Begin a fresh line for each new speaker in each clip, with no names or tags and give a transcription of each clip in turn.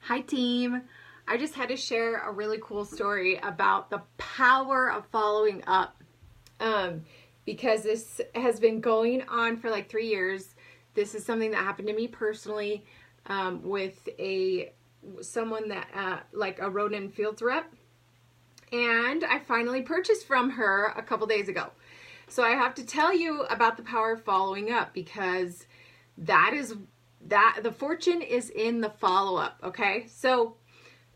Hi team. I just had to share a really cool story about the power of following up. Because this has been going on for like 3 years. This is something that happened to me personally with someone that like a Roden and Fields rep. And I finally purchased from her a couple days ago. So I have to tell you about the power of following up, because the fortune is in the follow-up. Okay, so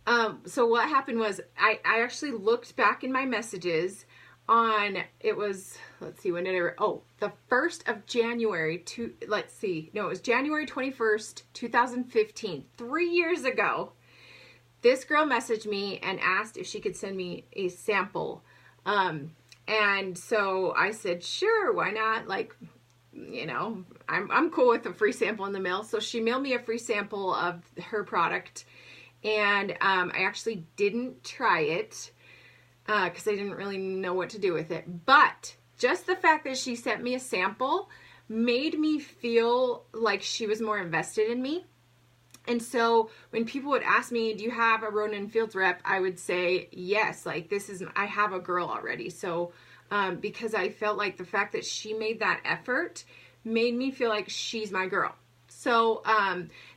what happened was I actually looked back in my messages on, it was, let's see, when did the 1st of January it was January 21st 2015, 3 years ago. This girl messaged me and asked if she could send me a sample, and so I said sure, why not, like, you know, I'm cool with a free sample in the mail. So she mailed me a free sample of her product, and I actually didn't try it because I didn't really know what to do with it. But just the fact that she sent me a sample made me feel like she was more invested in me. And so when people would ask me, do you have a Roden and Fields rep? I would say yes, like I have a girl already. So because I felt like the fact that she made that effort made me feel like she's my girl. So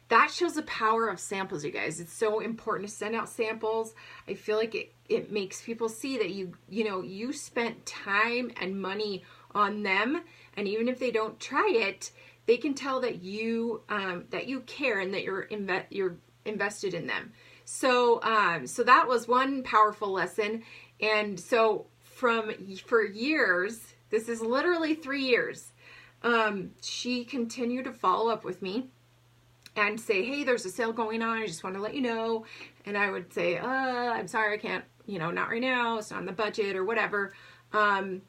that shows the power of samples, you guys. It's so important to send out samples. I feel like it makes people see that you spent time and money on them, and even if they don't try it, they can tell that you care and that you're invested in them. So so that was one powerful lesson. And so for years, this is literally 3 years, she continued to follow up with me and say, hey, there's a sale going on, I just want to let you know. And I would say, I'm sorry, I can't, not right now, it's not on the budget or whatever. But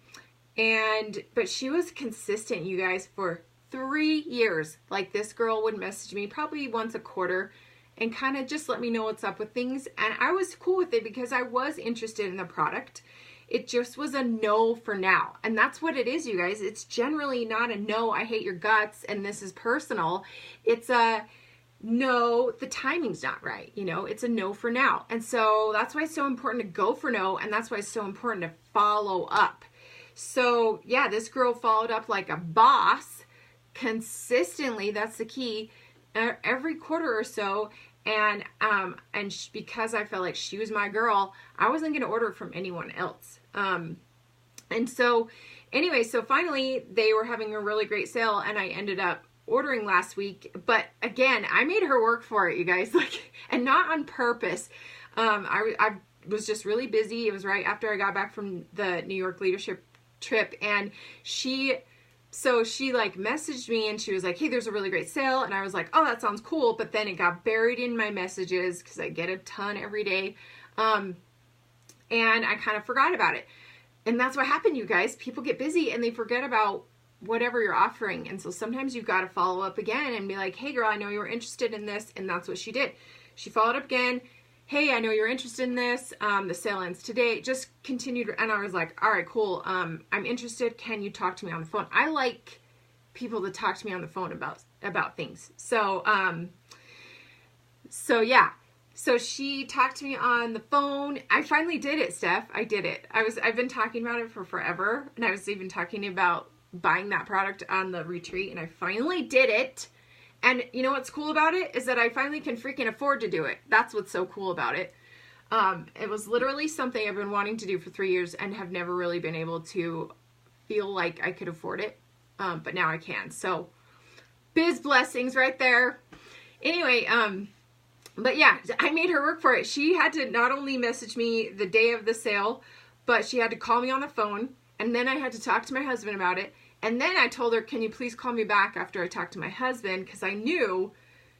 she was consistent, you guys, for 3 years. Like, this girl would message me probably once a quarter and kind of just let me know what's up with things. And I was cool with it because I was interested in the product. It just was a no for now. And that's what it is, you guys. It's generally not a no, I hate your guts and this is personal. It's a no, the timing's not right. It's a no for now. And so that's why it's so important to go for no. And that's why it's so important to follow up. So yeah, this girl followed up like a boss consistently. That's the key. Every quarter or so. And because I felt like she was my girl, I wasn't going to order from anyone else. And so anyway, so finally they were having a really great sale and I ended up ordering last week. But again, I made her work for it, you guys, and not on purpose. I was just really busy. It was right after I got back from the New York leadership trip, and she messaged me and she was like, hey, there's a really great sale. And I was like, oh, that sounds cool. But then it got buried in my messages because I get a ton every day. And I kind of forgot about it. And that's what happened, you guys. People get busy and they forget about whatever you're offering. And so sometimes you've got to follow up again and be like, hey girl, I know you were interested in this. And that's what she did. She followed up again. Hey, I know you're interested in this. The sale ends today. Just continued. And I was like, all right, cool. I'm interested. Can you talk to me on the phone? I like people to talk to me on the phone about things. So yeah. So she talked to me on the phone. I finally did it, Steph. I did it. I've been talking about it for forever. And I was even talking about buying that product on the retreat. And I finally did it. And you know what's cool about it is that I finally can freaking afford to do it. That's what's so cool about it. It was literally something I've been wanting to do for 3 years and have never really been able to feel like I could afford it. But now I can. So biz blessings right there. Anyway, but yeah, I made her work for it. She had to not only message me the day of the sale, but she had to call me on the phone. And then I had to talk to my husband about it. And then I told her, can you please call me back after I talked to my husband? Because I knew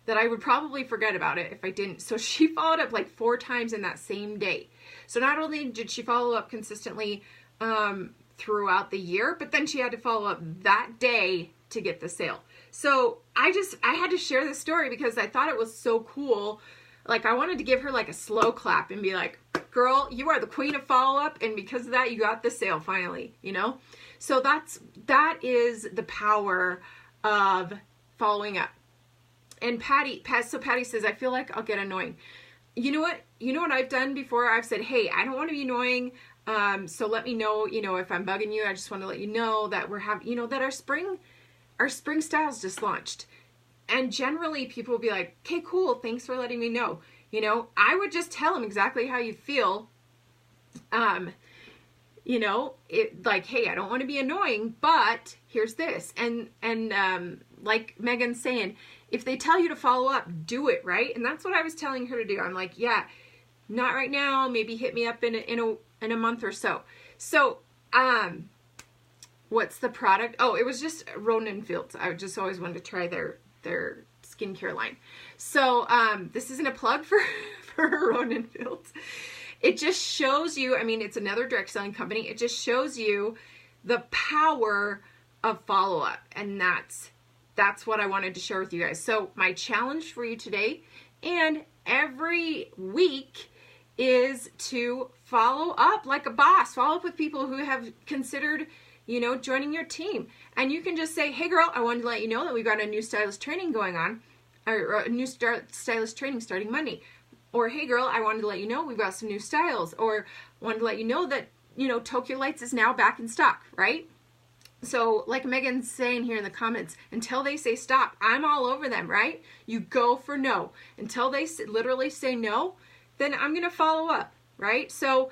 that I would probably forget about it if I didn't. So she followed up like 4 times in that same day. So not only did she follow up consistently throughout the year, but then she had to follow up that day to get the sale. So I had to share this story because I thought it was so cool. Like, I wanted to give her like a slow clap and be like, girl, you are the queen of follow-up, and because of that, you got the sale finally, So that is the power of following up. And Patty says, I feel like I'll get annoying. You know what I've done before? I've said, hey, I don't want to be annoying. So let me know, if I'm bugging you. I just want to let you know that we're having, that our spring styles just launched. And generally people will be like, okay, cool. Thanks for letting me know. I would just tell them exactly how you feel. Like, hey, I don't want to be annoying, but here's this. And like Megan's saying, if they tell you to follow up, do it, right? And that's what I was telling her to do. I'm like, yeah, not right now. Maybe hit me up in a month or so. So, what's the product? Oh, it was just Ronan Fields. I just always wanted to try their skincare line. So, this isn't a plug for Ronan Fields. It just shows you, it's another direct selling company. It just shows you the power of follow-up. And that's what I wanted to share with you guys. So my challenge for you today and every week is to follow up like a boss. Follow up with people who have considered, joining your team. And you can just say, hey girl, I wanted to let you know that we've got a new stylist training going on, or a new stylist training starting Monday. Or, hey girl, I wanted to let you know we've got some new styles. Or wanted to let you know that, Tokyo Lights is now back in stock, right? So like Megan's saying here in the comments, until they say stop, I'm all over them, right? You go for no. Until they literally say no, then I'm going to follow up, right? So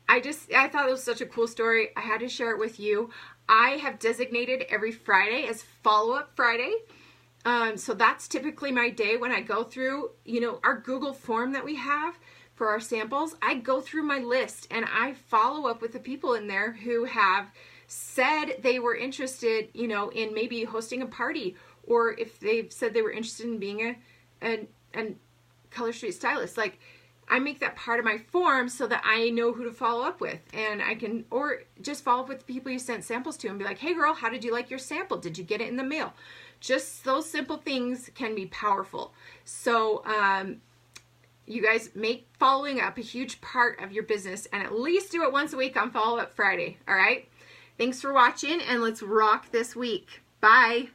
I thought it was such a cool story. I had to share it with you. I have designated every Friday as follow-up Friday. So that's typically my day when I go through, our Google form that we have for our samples. I go through my list and I follow up with the people in there who have said they were interested, in maybe hosting a party, or if they've said they were interested in being a Color Street stylist. Like, I make that part of my form so that I know who to follow up with, and I can, or just follow up with the people you sent samples to and be like, hey girl, how did you like your sample? Did you get it in the mail? Just those simple things can be powerful. So, you guys make following up a huge part of your business, and at least do it once a week on Follow Up Friday. All right. Thanks for watching, and let's rock this week. Bye.